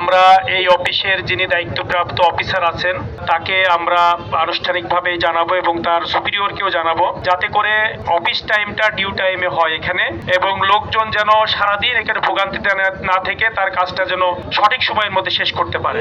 আমরা এই অফিসের যিনি দায়িত্বপ্রাপ্ত অফিসার আছেন তাকে আমরা আনুষ্ঠানিকভাবে জানাবো এবং তার সুপিরিয়রকেও জানাবো, যাতে করে অফিস টাইমটা ডিউ টাইমে হয় এখানে, এবং লোকজন যেন সারাদিন এখানে ভোগান্তিতে না থেকে তার কাজটা যেন সঠিক সময়ের মধ্যে শেষ করতে পারে।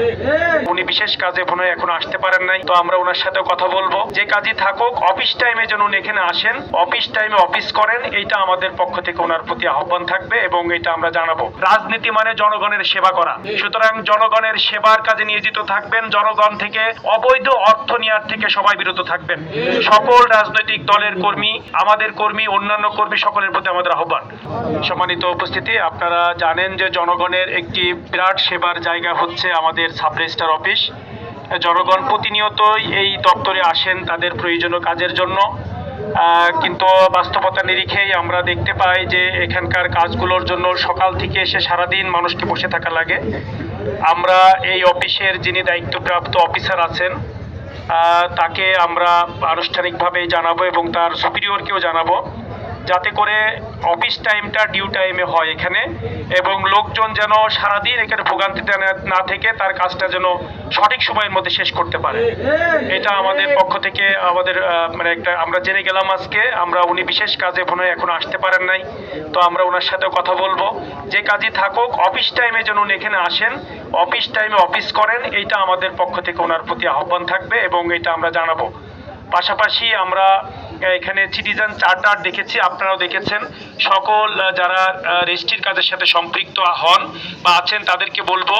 উনি বিশেষ কাজে মনে হয় এখনো আসতে পারেন নাই, তো আমরা ওনার সাথে কথা বলবো। যে কাজই থাকুক অফিস টাইমে যেন উনি এখানে আসেন, অফিস টাইমে অফিস করেন, এইটা আমাদের পক্ষ থেকে ওনার প্রতি আহ্বান থাকবে এবং এটা আমরা জানাবো। রাজনীতি মানে জনগণের সেবা করা, সুতরাং জনগণের সেবার কাজে নিয়োজিত থাকবেন। জনগণ থেকে অবৈধ অর্থ নেওয়ার থেকে সবাই বিরত থাকবেন। সকল রাজনৈতিক দলের কর্মী, আমাদের কর্মী, অন্যান্য কর্মী, সকলের প্রতি আমাদের আহ্বান। সম্মানিত উপস্থিতি, আপনারা জানেন যে জনগণের একটি বিরাট সেবার জায়গা হচ্ছে আমাদের সাব রেজিস্ট্রার অফিস। জনগণ প্রতিনিয়তই এই দপ্তরে আসেন তাদের প্রয়োজনীয় কাজের জন্য, কিন্তু বাস্তবতা নিরিখেই আমরা দেখতে পাই যে এখানকার কাজগুলোর জন্য সকাল থেকে এসে সারাদিন মানুষকে বসে থাকা লাগে। আমরা এই অফিসের যিনি দায়িত্বপ্রাপ্ত অফিসার আছেন তাকে আমরা আনুষ্ঠানিকভাবে জানাবো এবং তার সুপিরিয়রকেও জানাবো, যাতে করে অফিস টাইমটা ডিউ টাইমে হয় এখানে, এবং লোকজন যেন সারাদিন এখানে ভোগান্তিতে না থেকে তার কাজটা যেন সঠিক সময়ের মধ্যে শেষ করতে পারে। এটা আমাদের পক্ষ থেকে আমাদের একটা আমরা জেনে গেলাম আজকে। উনি বিশেষ কাজে মনে হয় এখনো আসতে পারেন নাই, তো আমরা ওনার সাথে কথা বলবো। যে কাজই থাকুক অফিস টাইমে যেন উনি এখানে আসেন, অফিস টাইমে অফিস করেন, এইটা আমাদের পক্ষ থেকে ওনার প্রতি আহ্বান থাকবে এবং এটা আমরা জানাবো। পাশাপাশি আমরা এখানে সিটিজেন চার্টার দেখেছি, আপনারাও দেখেছেন। সকল যারা রেজিস্ট্রির কাজের সাথে সম্পৃক্ত হন বা আছেন তাদেরকে বলবো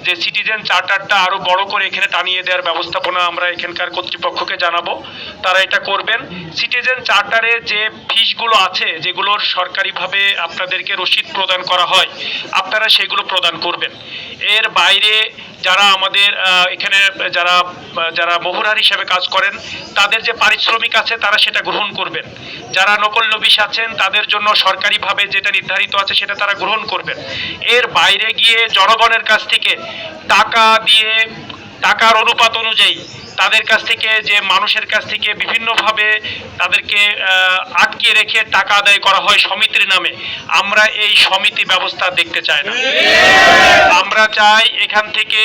যে সিটিজেন চার্টারটা আরো বড় করে এখানে টানিয়ে দেওয়ার ব্যবস্থাপনা আমরা এখানকার কর্তৃপক্ষকে জানাবো, তারা এটা করবেন। সিটিজেন চার্টারে যে ফিসগুলো আছে, যেগুলোর সরকারিভাবে আপনাদেরকে রসিদ প্রদান করা হয়, আপনারা সেগুলো প্রদান করবেন। এর বাইরে যারা আমাদের এখানে যারা মহুরার হিসেবে কাজ করেন তাদের যে পারিশ্রমিক আছে তারা সেটা গ্রহণ করবেন। যারা নকল নবিশ আছেন তাদের জন্য সরকারিভাবে যেটা নির্ধারিত আছে সেটা তারা গ্রহণ করবেন। এর বাইরে গিয়ে জনগণের কাছ থেকে টাকা দিয়ে, টাকার অনুপাত অনুযায়ী তাদের কাছ থেকে, যে মানুষের কাছ থেকে বিভিন্নভাবে তাদেরকে আটকে রেখে টাকা আদায় করা হয় সমিতির নামে, আমরা এই সমিতি ব্যবস্থা দেখতে চাই না। আমরা চাই এখান থেকে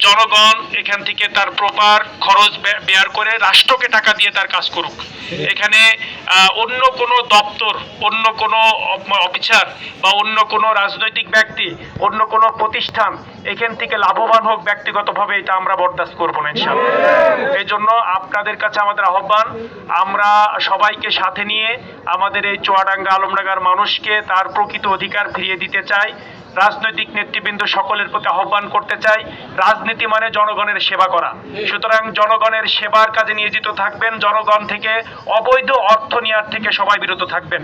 জনগণ এখান থেকে তার প্রপার খরচ বেয়ার করে রাষ্ট্রকে টাকা দিয়ে তার কাজ করুক। এখানে অন্য কোনো দপ্তর, অন্য কোনো অফিসার বা অন্য কোনো রাজনৈতিক ব্যক্তি, অন্য কোনো প্রতিষ্ঠান এখান থেকে লাভবান হোক ব্যক্তিগতভাবে, এটা আমরা বরদাস্ত করবো না ইনশাআল্লাহ। এই জন্য আপনাদের কাছে আমাদের আহ্বান, আমরা সবাইকে সাথে নিয়ে আমাদের এই চুয়াডাঙ্গা আলমডাঙ্গার মানুষকে তার প্রকৃত অধিকার ফিরিয়ে দিতে চাই। রাজনৈতিক নেতৃবৃন্দ সকলের প্রতি আহ্বান করতে চাই, রাজনীতি মানে জনগণের সেবা করা, সুতরাং জনগণের সেবার কাজে নিয়োজিত থাকবেন। জনগণ থেকে অবৈধ অর্থ নেওয়ার থেকে সবাই বিরত থাকবেন।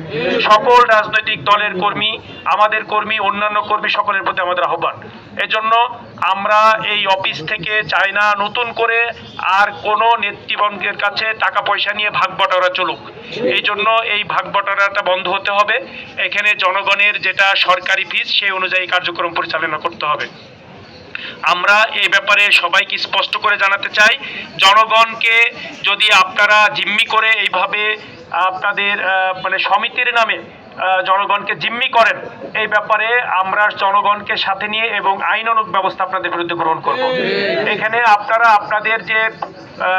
সকল রাজনৈতিক দলের কর্মী, আমাদের কর্মী, অন্যান্য কর্মী, সকলের প্রতি আমাদের আহ্বান। এজন্য আমরা এই অফিস থেকে চাই না নতুন করে আর কোনো নেতৃবৃন্দের কাছে টাকা পয়সা নিয়ে ভাগ বটারা চলুক। এই জন্য এই ভাগ বটারাটা বন্ধ হতে হবে। এখানে জনগণের যেটা সরকারি ফিস সেই অনুযায়ী কার্যক্রম পরিচালনা করতে হবে। আমরা এই ব্যাপারে সবাইকে স্পষ্ট করে জানাতে চাই, জনগণকে যদি আপনারা জিম্মি করে এইভাবে আপনাদের সমিতির নামে জনগণকে জিম্মি করেন, এই ব্যাপারে আমরা জনগণকে সাথে নিয়ে এবং আইনানুগ ব্যবস্থা আপনাদের বিরুদ্ধে গ্রহণ করব। এখানে আপনারা আপনাদের যে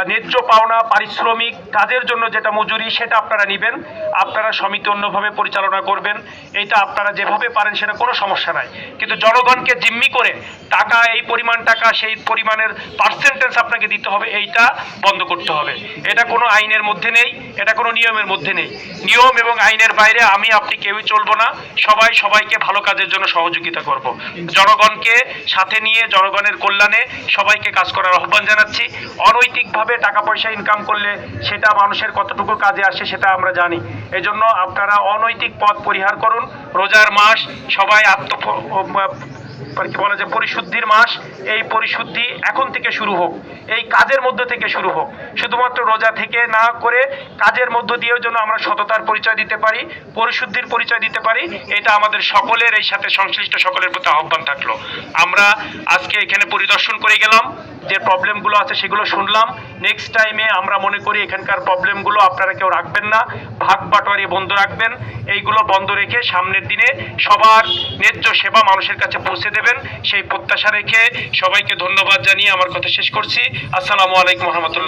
ন্যায্য পাওনা পারিশ্রমিক, কাজের জন্য যেটা মজুরি, সেটা আপনারা নেবেন, আপনারা সমিতি অন্যভাবে পরিচালনা করবেন। এটা আপনারা যেভাবে পারেন সেটা কোনো সমস্যা নাই, কিন্তু জনগণকে জিম্মি করে টাকা, এই পরিমাণ টাকা সেই পরিমাণের পার্সেন্টেজ আপনাকে দিতে হবে, এইটা বন্ধ করতে হবে। এটা কোনো আইনের মধ্যে নেই, এটা কোনো নিয়মের মধ্যে নেই। নিয়ম এবং আইনের বাইরে আমি আপনি কেউই চলবো না। সবাই সবাইকে ভালো কাজের জন্য সহযোগিতা করব। জনগণকে সাথে নিয়ে জনগণের কল্যাণে সবাইকে কাজ করার আহ্বান জানাচ্ছি। অনৈতিকভাবে টাকা পয়সা ইনকাম করলে সেটা মানুষের কতটুকু কাজে আসে সেটা আমরা জানি। এজন্য আপনারা অনৈতিক পথ পরিহার করুন। রোজার মাস, সবাই পরিশুদ্ধির মাস, এই পরিশুদ্ধি এখন থেকে শুরু হোক, এই কাজের মধ্য থেকে শুরু হোক। শুধুমাত্র রোজা থেকে না করে কাজের মধ্য দিয়েও যেন আমরা সততার পরিচয় দিতে পারি, পরিশুদ্ধির পরিচয় দিতে পারি, এটা আমাদের সকলের, এই সাথে সংশ্লিষ্ট সকলের প্রতি আহ্বান থাকলো। আমরা আজকে এখানে পরিদর্শন করে গেলাম। যে প্রবলেমগুলো আছে সেগুলো শুনলাম। নেক্সট টাইমে আমরা মনে করি এখানকার প্রবলেমগুলো আপনারা কেউ রাখবেন না, ভাগ বাটোয়ারি বন্ধ রাখবেন। এইগুলো বন্ধ রেখে সামনের দিনে সবার ন্যায্য সেবা মানুষের কাছে পৌঁছে দেবেন, সেই প্রত্যাশা রেখে সবাইকে ধন্যবাদ জানিয়ে আমার কথা শেষ করছি। আসসালামু আলাইকুম রহমতুল্লাহ।